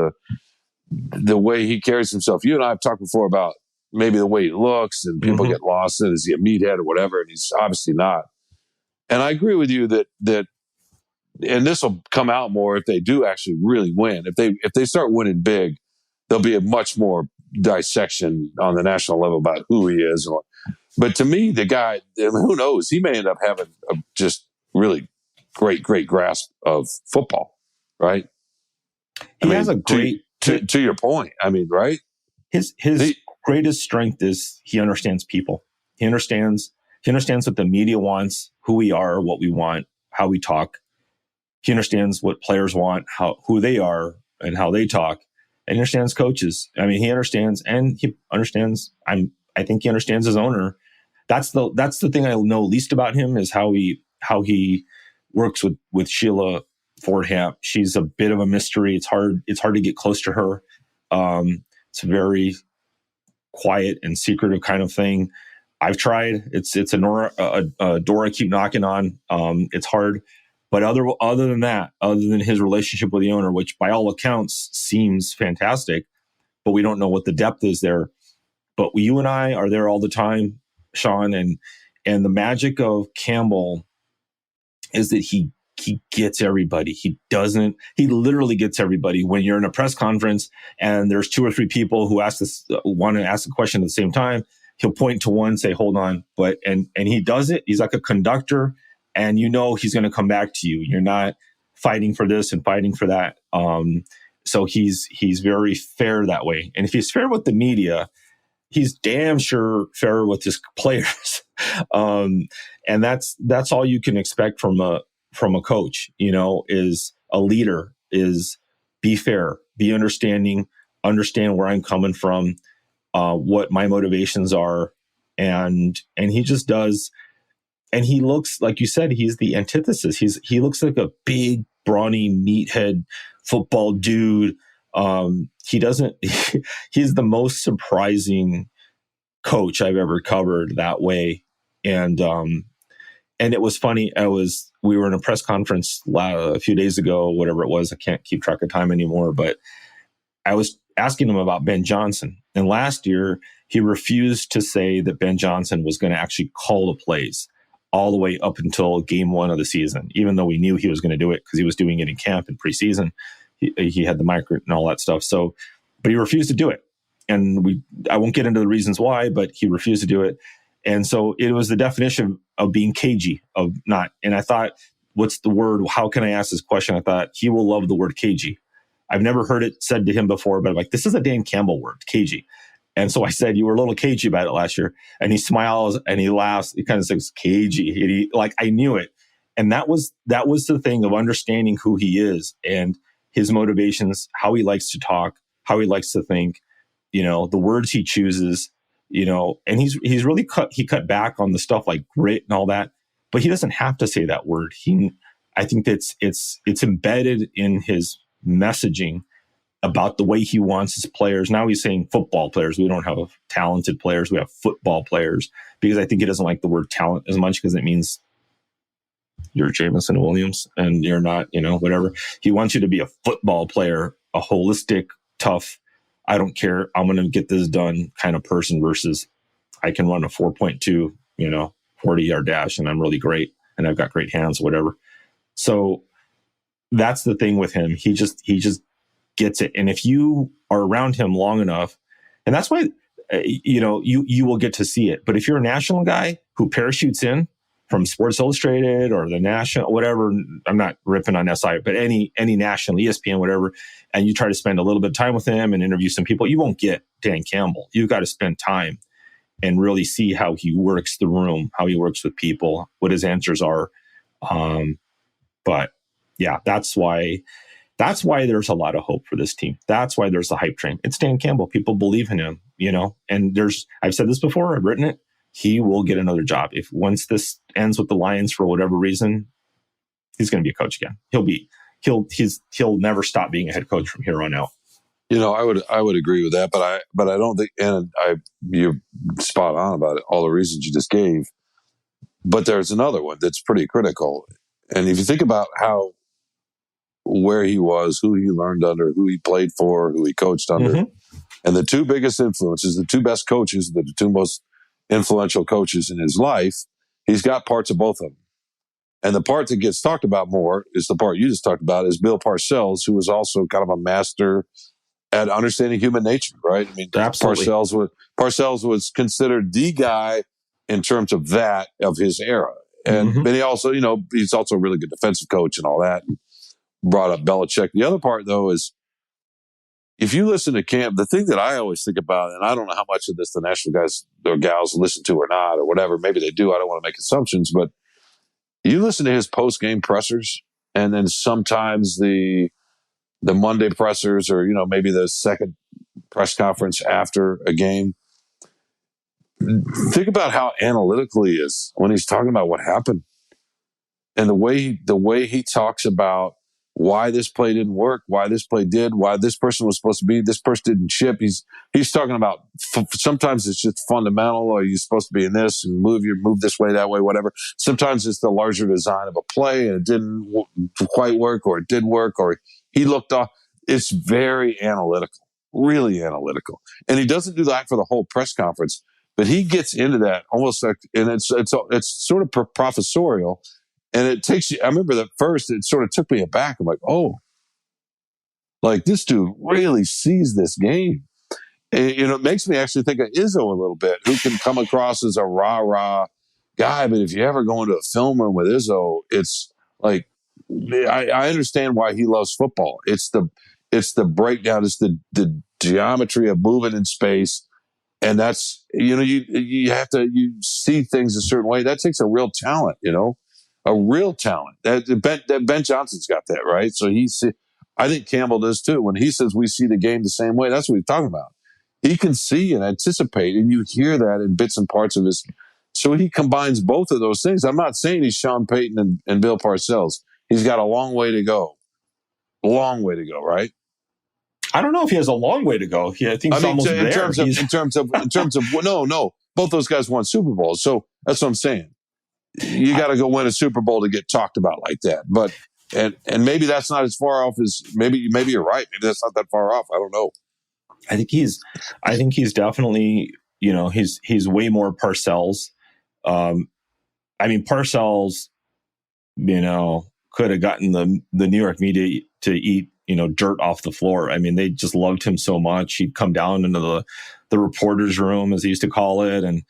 the way he carries himself. You and I have talked before about maybe the way he looks, and people get lost in it. Is he a meathead or whatever? And he's obviously not. And I agree with you that, and this will come out more if they do actually really win. If they start winning big, there'll be a much more dissection on the national level about who he is. But to me, the guy, who knows? He may end up having a just really great grasp of football, right? He has a great... To your point, I mean, right? His greatest strength is he understands people. He understands what the media wants, who we are, what we want, how we talk. He understands what players want, who they are, and how they talk. And he understands coaches. I mean, he understands, and he understands. I think he understands his owner. That's the thing I know least about him is how he works with Sheila Fordham. She's a bit of a mystery. It's hard to get close to her. It's a very quiet and secretive kind of thing. I've tried. It's a door I keep knocking on. It's hard. But other than that, other than his relationship with the owner, which by all accounts seems fantastic, but we don't know what the depth is there. But you and I are there all the time, Sean, and the magic of Campbell is that he gets everybody. He literally gets everybody. When you're in a press conference and there's 2 or 3 people who want to ask a question at the same time, he'll point to one, say, hold on. And he does it. He's like a conductor. And he's going to come back to you. You're not fighting for this and fighting for that. So he's very fair that way. And if he's fair with the media, he's damn sure fair with his players. And that's all you can expect from a coach. Is a leader, is be fair, be understanding, understand where I'm coming from, what my motivations are, and he just does. And he looks, like you said, he's the antithesis. He looks like a big, brawny, meathead football dude. He's the most surprising coach I've ever covered that way. And it was funny. We were in a press conference a few days ago, whatever it was. I can't keep track of time anymore, but I was asking him about Ben Johnson. And last year, he refused to say that Ben Johnson was going to actually call the plays all the way up until game 1 of the season, even though we knew he was going to do it because he was doing it in camp and preseason. He had the mic and all that stuff. So but he refused to do it. And I won't get into the reasons why, but he refused to do it. And so it was the definition of being cagey, of not. And I thought, what's the word? How can I ask this question? I thought he will love the word cagey. I've never heard it said to him before, but I'm like, this is a Dan Campbell word, cagey. And so I said, you were a little cagey about it last year. And he smiles and he laughs. He kind of says, cagey. And he, like, I knew it. And that was the thing of understanding who he is and his motivations, how he likes to talk, how he likes to think, the words he chooses, and he's really cut back on the stuff like grit and all that, but he doesn't have to say that word. I think that it's embedded in his messaging about the way he wants his players. Now he's saying football players. We don't have talented players. We have football players, because I think he doesn't like the word talent as much because it means you're Jameson Williams and you're not, whatever. He wants you to be a football player, a holistic, tough, I don't care, I'm going to get this done kind of person versus I can run a 4.2, 40-yard dash and I'm really great and I've got great hands, whatever. So that's the thing with him. He just gets it. And if you are around him long enough, and that's why, you will get to see it. But if you're a national guy who parachutes in from Sports Illustrated or the National, whatever, I'm not ripping on SI, but any national, ESPN, whatever, and you try to spend a little bit of time with him and interview some people, you won't get Dan Campbell. You've got to spend time and really see how he works the room, how he works with people, what his answers are. But yeah, that's why there's a lot of hope for this team. That's why there's a hype train. It's Dan Campbell. People believe in him, and I've said this before, I've written it. He will get another job. If once this ends with the Lions for whatever reason, he's going to be a coach again. He'll never stop being a head coach from here on out. I would agree with that, but I don't think, and you're spot on about it, all the reasons you just gave. But there's another one that's pretty critical. And if you think about where he was, who he learned under, who he played for, who he coached under, and the two biggest influences, the two best coaches, the two most influential coaches in his life, he's got parts of both of them. And the part that gets talked about more is the part you just talked about, is Bill Parcells, who was also kind of a master at understanding human nature, right? I mean, absolutely. Parcells was considered the guy in terms of his era. And but he also, he's also a really good defensive coach and all that, and brought up Belichick. The other part, though, is if you listen to Cam, the thing that I always think about, and I don't know how much of this the national guys or gals listen to or not, or whatever, maybe they do, I don't want to make assumptions, but you listen to his post-game pressers, and then sometimes the Monday pressers, or, maybe the second press conference after a game. Think about how analytical he is when he's talking about what happened, and the way he talks about why this play didn't work, why this play did, why this person was supposed to be, this person didn't chip. He's talking about sometimes it's just fundamental, or you're supposed to be in this and move this way, that way, whatever. Sometimes it's the larger design of a play and it didn't quite work, or it did work, or he looked off. It's very analytical, really analytical. And he doesn't do that for the whole press conference, but he gets into that almost like, and it's sort of professorial. And it takes you, I remember that first, it sort of took me aback. I'm like, oh, like this dude really sees this game. And, it makes me actually think of Izzo a little bit, who can come across as a rah-rah guy. But if you ever go into a film room with Izzo, it's like, I understand why he loves football. It's the breakdown. It's the geometry of moving in space. And that's, you have to, you see things a certain way. That takes a real talent, a real talent. That Ben Johnson's got that, right? So I think Campbell does too. When he says we see the game the same way, that's what he's talking about. He can see and anticipate, and you hear that in bits and parts of his. So he combines both of those things. I'm not saying he's Sean Payton and Bill Parcells. He's got a long way to go. Long way to go, right? I don't know if he has a long way to go. I think he's almost there. In terms of no, both those guys won Super Bowls. So that's what I'm saying. You got to go win a Super Bowl to get talked about like that. But and maybe that's not as far off as maybe you're right. Maybe that's not that far off. I don't know. I think he's definitely, he's way more Parcells. Parcells, could have gotten the New York media to eat dirt off the floor. I mean, they just loved him so much. He'd come down into the reporter's room, as they used to call it, and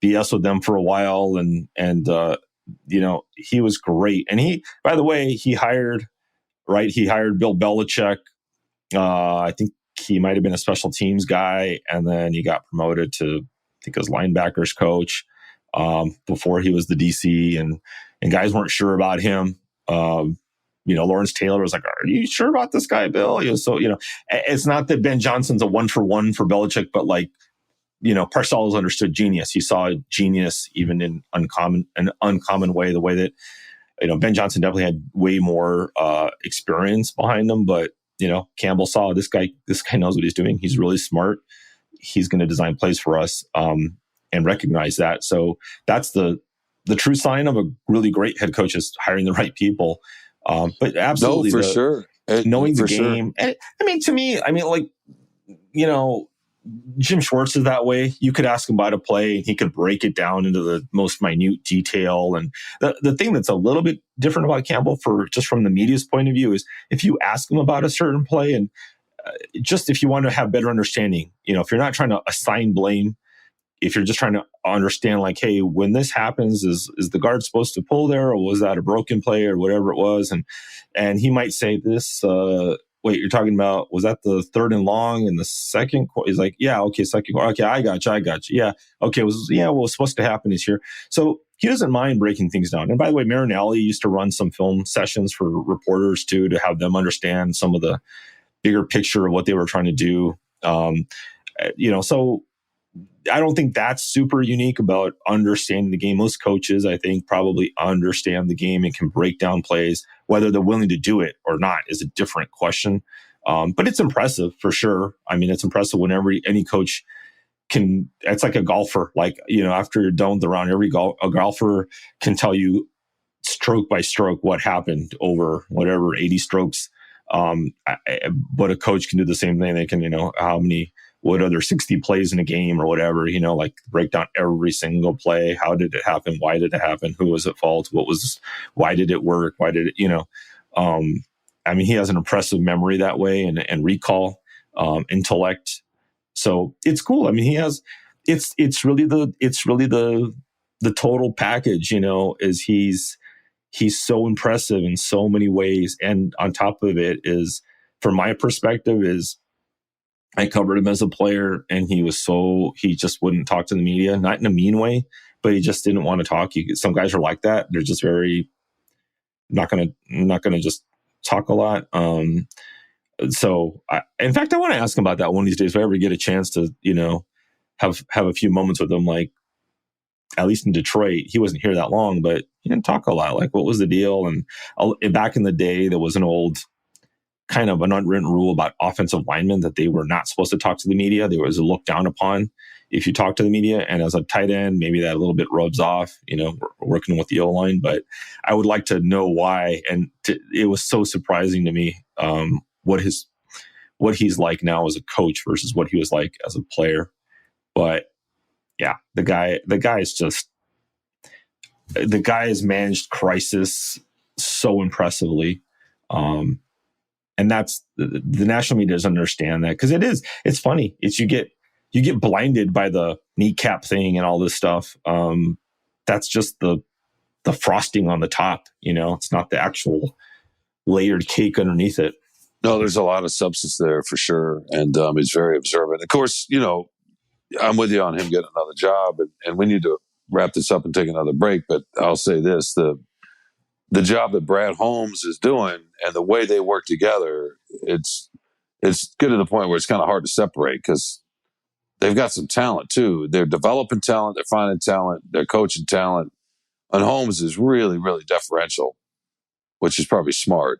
BS with them for a while. And he was great. And by the way, he hired Bill Belichick. I think he might have been a special teams guy. And then he got promoted to, I think, as linebackers coach before he was the DC, and guys weren't sure about him. Lawrence Taylor was like, "Are you sure about this guy, Bill?" So it's not that Ben Johnson's a 1-for-1 for Belichick, but Parcells understood genius. He saw genius even in an uncommon way. The way that Ben Johnson definitely had way more experience behind him, but Campbell saw this guy knows what he's doing. He's really smart. He's going to design plays for us, and recognize that. So that's the true sign of a really great head coach, is hiring the right people. But absolutely, no, for sure. Knowing the game. Sure. To me, Jim Schwartz is that way. You could ask him about a play and he could break it down into the most minute detail. And the thing that's a little bit different about Campbell, just from the media's point of view, is if you ask him about a certain play, and just if you want to have better understanding, if you're not trying to assign blame, if you're just trying to understand, like, hey, when this happens, is the guard supposed to pull there, or was that a broken play, or whatever it was? And he might say this, wait, you're talking about, was that the 3rd and long in the second quarter? He's like, yeah, okay, second quarter. Okay, I got you. Yeah, okay, what was supposed to happen is here. So he doesn't mind breaking things down. And by the way, Marinelli used to run some film sessions for reporters too, to have them understand some of the bigger picture of what they were trying to do. So I don't think that's super unique about understanding the game. Most coaches, I think, probably understand the game and can break down plays. Whether they're willing to do it or not is a different question. But it's impressive for sure. I mean, it's impressive whenever any coach can. It's like a golfer. Like, after you're done with the round, a golfer can tell you stroke by stroke what happened over whatever 80 strokes. But a coach can do the same thing. They can, what other 60 plays in a game or whatever, like break down every single play. How did it happen? Why did it happen? Who was at fault? Why did it work? Why did it, he has an impressive memory that way, and recall, intellect. So it's cool. I mean, it's really the total package, is he's so impressive in so many ways. And on top of it is, from my perspective, is I covered him as a player, and he just wouldn't talk to the media, not in a mean way, but he just didn't want to talk. Some guys are like that. They're just very not going to just talk a lot. In fact, I want to ask him about that one of these days. If I ever get a chance to, have a few moments with him, like, at least in Detroit, he wasn't here that long, but he didn't talk a lot. Like, what was the deal? And back in the day, there was an old kind of an unwritten rule about offensive linemen that they were not supposed to talk to the media. There was a look down upon if you talk to the media. And as a tight end, maybe that a little bit rubs off, we're working with the O-line, but I would like to know why. And it was so surprising to me what he's like now as a coach versus what he was like as a player. But yeah, the guy has managed crisis so impressively. And that's the national media doesn't understand that, because it's funny. You get blinded by the kneecap thing and all this stuff. That's just the frosting on the top. It's not the actual layered cake underneath it. No, there's a lot of substance there for sure. And he's very observant. Of course, I'm with you on him getting another job, and we need to wrap this up and take another break. But I'll say this, the job that Brad Holmes is doing and the way they work together, it's good to the point where it's kind of hard to separate, because they've got some talent too. They're developing talent, they're finding talent, they're coaching talent. And Holmes is really, really deferential, which is probably smart.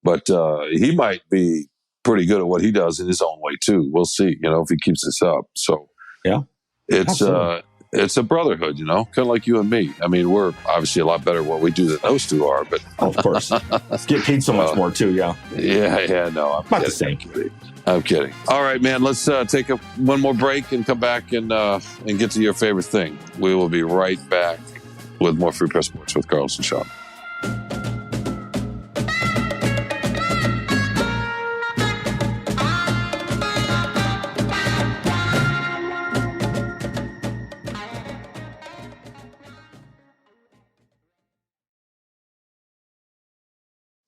But he might be pretty good at what he does in his own way too. We'll see, if he keeps this up. So yeah, it's a brotherhood, kind of like you and me. I mean, we're obviously a lot better at what we do than those two are, but of course, get paid so much more too. Yeah. No, I'm not the same. I'm kidding. All right, man. Let's take one more break and come back and get to your favorite thing. We will be right back with more Free Press Sports with Carlos and Sean.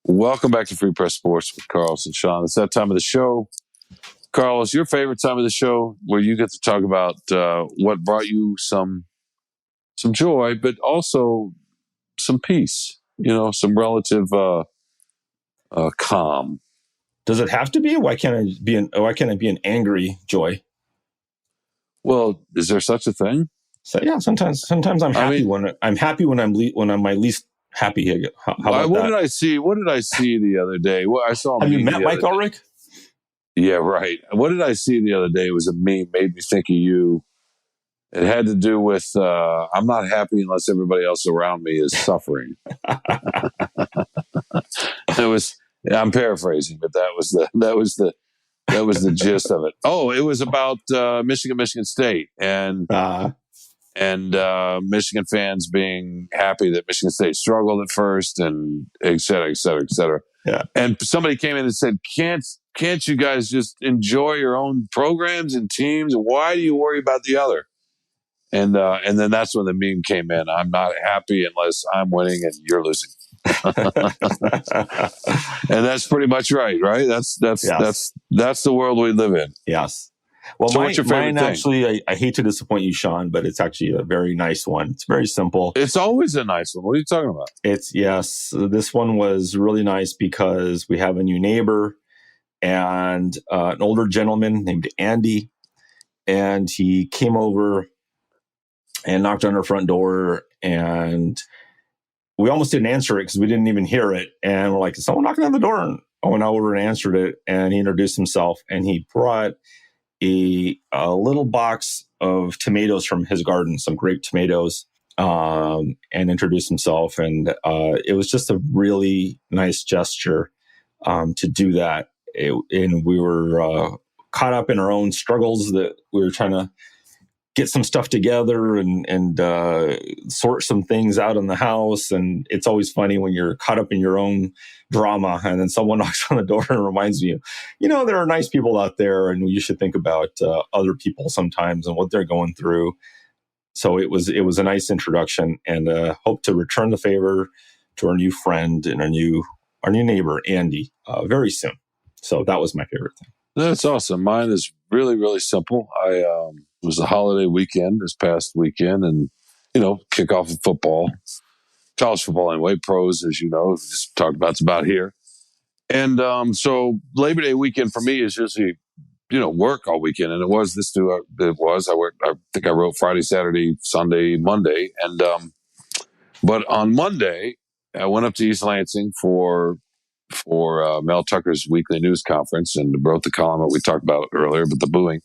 Welcome back to Free Press Sports with Carlos and Sean. It's that time of the show. Carlos, your favorite time of the show where you get to talk about what brought you some joy, but also some peace, some relative calm. Does it have to be? Why can't it be an angry joy? Well, is there such a thing? So yeah, sometimes I'm happy when I'm my least happy. How about what that? did I see? What did I see the other day? Well, I saw. Have you met Mike Ulrich? Yeah, right. What did I see the other day? It was a meme, made me think of you. It had to do with I'm not happy unless everybody else around me is suffering. It was. I'm paraphrasing, but that was the gist of it. Oh, it was about Michigan State, and Michigan fans being happy that Michigan State struggled at first, and et cetera, et cetera, et cetera. Yeah. And somebody came in and said, "Can't you guys just enjoy your own programs and teams? Why do you worry about the other?" And then that's when the meme came in. I'm not happy unless I'm winning and you're losing. And that's pretty much right? That's the world we live in. Yes. Well, so what's your favorite thing? Actually, I hate to disappoint you, Sean, but it's actually a very nice one. It's very simple. It's always a nice one. What are you talking about? This one was really nice because we have a new neighbor and an older gentleman named Andy, and he came over and knocked on our front door, and we almost didn't answer it because we didn't even hear it. And we're like, "Is someone knocking on the door?" And I went over and answered it, and he introduced himself, and he brought a little box of tomatoes from his garden, some grape tomatoes, and introduced himself. And it was just a really nice gesture to do that. And we were caught up in our own struggles that we were trying to get some stuff together and sort some things out in the house. And it's always funny when you're caught up in your own drama and then someone knocks on the door and reminds you, there are nice people out there and you should think about other people sometimes and what they're going through. So it was a nice introduction, and hope to return the favor to our new friend and our new neighbor, Andy, very soon. So that was my favorite thing. That's awesome. Mine is really, really simple. It was a holiday weekend this past weekend, and kickoff of football, college football anyway, pros, as you know, just talked about, it's about here. And so Labor Day weekend for me is usually, work all weekend, and it was this too. It was. I think I wrote Friday, Saturday, Sunday, Monday, and but on Monday I went up to East Lansing for Mel Tucker's weekly news conference and wrote the column that we talked about earlier, but the booing.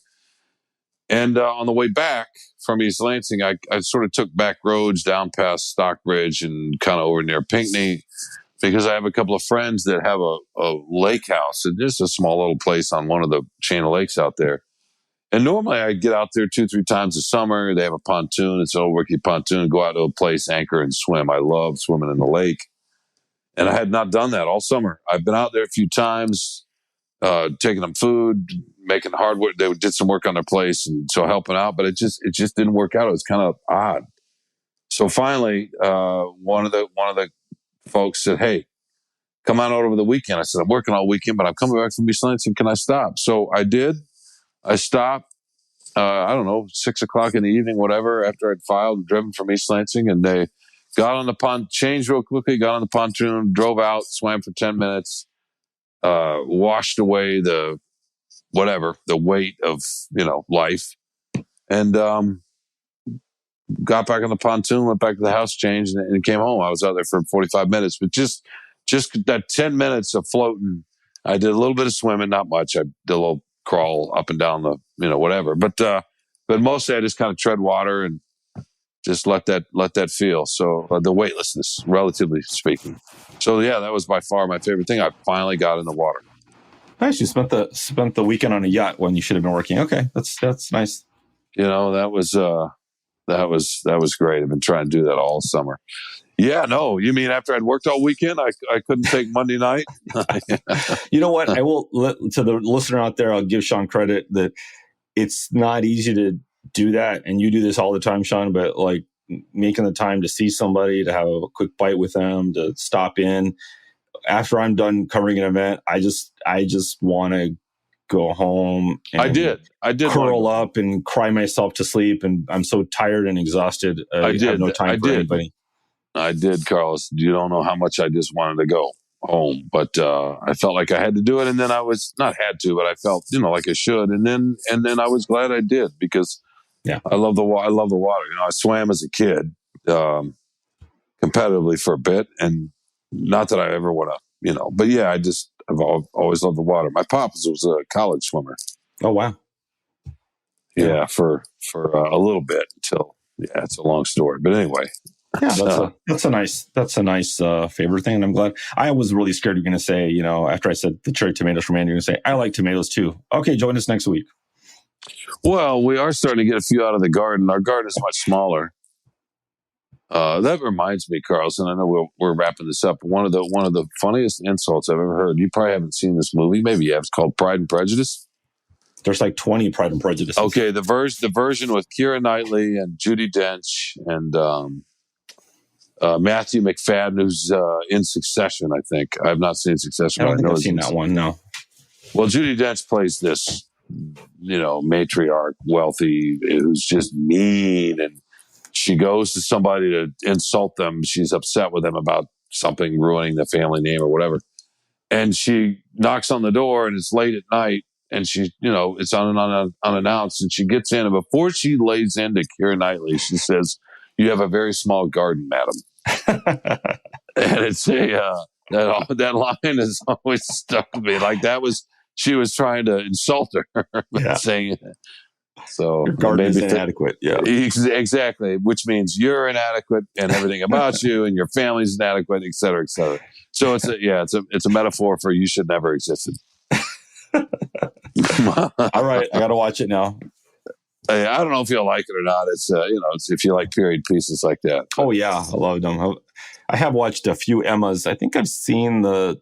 And on the way back from East Lansing, I sort of took back roads down past Stockbridge and kind of over near Pinckney, because I have a couple of friends that have a lake house, and just a small little place on one of the chain of lakes out there. And normally I get out there 2-3 times a summer. They have a pontoon. It's an old rickety pontoon. Go out to a place, anchor, and swim. I love swimming in the lake. And I had not done that all summer. I've been out there a few times, taking them food, making hardwood. They did some work on their place, and so helping out. But it just didn't work out. It was kind of odd. So finally, one of the folks said, "Hey, come on out over the weekend." I said, "I'm working all weekend, but I'm coming back from East Lansing. Can I stop?" So I did. I stopped. I don't know, 6:00 in the evening, whatever. After I'd filed and driven from East Lansing, and they got on the pontoon, changed real quickly, got on the pontoon, drove out, swam for 10 minutes, washed away the weight of, life. And got back on the pontoon, went back to the house, changed, and came home. I was out there for 45 minutes. But just that 10 minutes of floating, I did a little bit of swimming, not much. I did a little crawl up and down the, whatever. But mostly I just kind of tread water and just let that feel. So the weightlessness, relatively speaking. So yeah, that was by far my favorite thing. I finally got in the water. Nice. You spent the weekend on a yacht when you should have been working. Okay, that's nice. That was great. I've been trying to do that all summer. Yeah, no, you mean after I'd worked all weekend, I couldn't take Monday night? You know what? I will, to the listener out there, I'll give Sean credit that it's not easy to do that. And you do this all the time, Sean, but like making the time to see somebody, to have a quick bite with them, to stop in. after I'm done covering an event, I just want to go home. And I did curl up and cry myself to sleep, and I'm so tired and exhausted. I have no time for anybody. I did, Carlos. You don't know how much I just wanted to go home, but I felt like I had to do it, and then I was not had to, but I felt like I should, and then I was glad I did, because I love the water. I swam as a kid competitively for a bit, and not that I ever want to, but yeah, I've always loved the water. My pop was a college swimmer. Oh wow! Yeah, for a little bit until it's a long story, but anyway. Yeah, that's a nice favorite thing, and I'm glad. I was really scared you're going to say, after I said the cherry tomatoes from Andy, you're going to say I like tomatoes too. Okay, join us next week. Well, we are starting to get a few out of the garden. Our garden is much smaller. That reminds me, Carlson. I know we're wrapping this up. One of the funniest insults I've ever heard. You probably haven't seen this movie. Maybe you have. It's called Pride and Prejudice. There's like 20 Pride and Prejudice. Okay, the version with Keira Knightley and Judi Dench and Matthew McFadden, who's in Succession. I think I've not seen Succession. I don't think I've seen that one. No. Well, Judi Dench plays this, matriarch, wealthy, who's just mean, and she goes to somebody to insult them. She's upset with them about something ruining the family name or whatever. And she knocks on the door, and it's late at night, and she, it's unannounced, and she gets in, and before she lays into Keira Knightley, she says, "You have a very small garden, madam." And it's that line has always stuck with me. Like she was trying to insult her, saying, so your garden is inadequate. Yeah, exactly. Which means you're inadequate, and everything about you and your family's inadequate, et cetera, et cetera. So it's a metaphor for you should never existed. All right, I got to watch it now. I don't know if you'll like it or not. It's it's if you like period pieces like that. Oh yeah, I love them. I have watched a few Emmas. I think I've seen the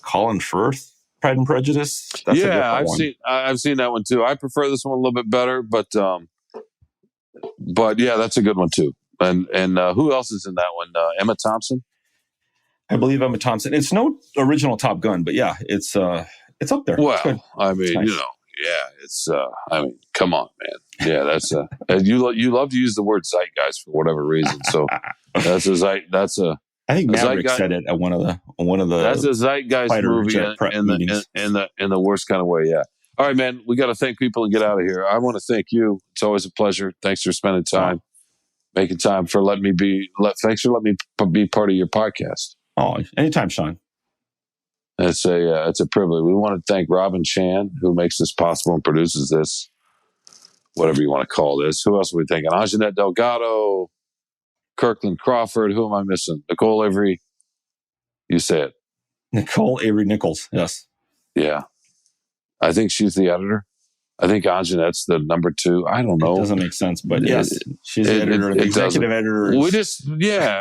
Colin Firth Pride and Prejudice. That's I've seen that one too. I prefer this one a little bit better, but yeah, that's a good one too. And who else is in that one? Emma Thompson. I believe Emma Thompson. It's no original Top Gun, but yeah, it's up there. Well, I mean, nice. It's come on, man. Yeah, that's you love to use the word zeitgeist for whatever reason. So that's a I think Maverick said it at one of the that's a zeitgeist movie in the worst kind of way. Yeah. All right, man. We got to thank people and get out of here. I want to thank you. It's always a pleasure. Thanks for spending time, making time for letting me thanks for letting me be part of your podcast. Oh, anytime, Sean. It's a privilege. We want to thank Robin Chan, who makes this possible and produces this, whatever you want to call this. Who else are we thanking? Anjanette Delgado, Kirkland Crawford. Who am I missing? Nicole Avery. You say it. Nicole Avery Nichols. Yes. Yeah. I think she's the editor. I think Anjanette's the number 2. I don't know. It doesn't make sense, but yes, she's the editor, executive editor. We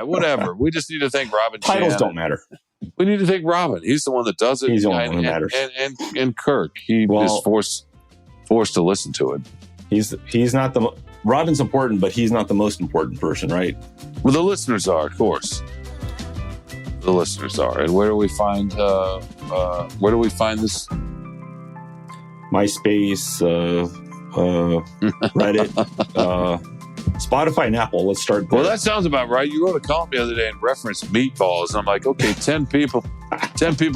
whatever. We just need to thank Robin Chan. Titles don't matter. We need to thank Robin. He's the one that does it. He's the only one who matters. And Kirk, he is forced to listen to it. He's not Robin's important, but he's not the most important person, right? Well, the listeners are, of course. The listeners are. And where do we find this? MySpace, Reddit, Spotify and Apple. Let's start there. Well, that sounds about right. You wrote a column the other day and referenced Meatballs. And I'm like, okay, 10 people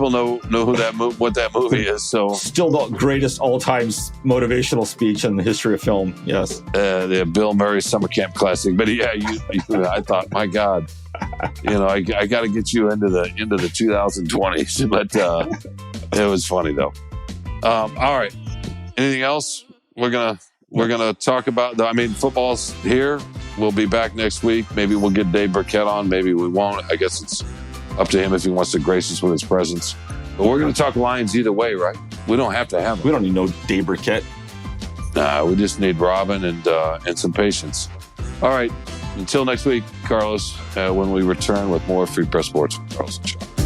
know what that movie is. So still the greatest all-time motivational speech in the history of film. Yes, the Bill Murray Summer Camp Classic. But yeah, I thought, my God, I got to get you into the 2020s. But it was funny though. All right. Anything else? We're gonna talk about. Football's here. We'll be back next week. Maybe we'll get Dave Burkett on. Maybe we won't. I guess it's up to him if he wants to grace us with his presence. But we're gonna talk Lions either way, right? We don't have to have him. We don't need no Dave Burkett. Nah, we just need Robin and some patience. All right. Until next week, Carlos. When we return with more Free Press Sports with Carlos and Sean.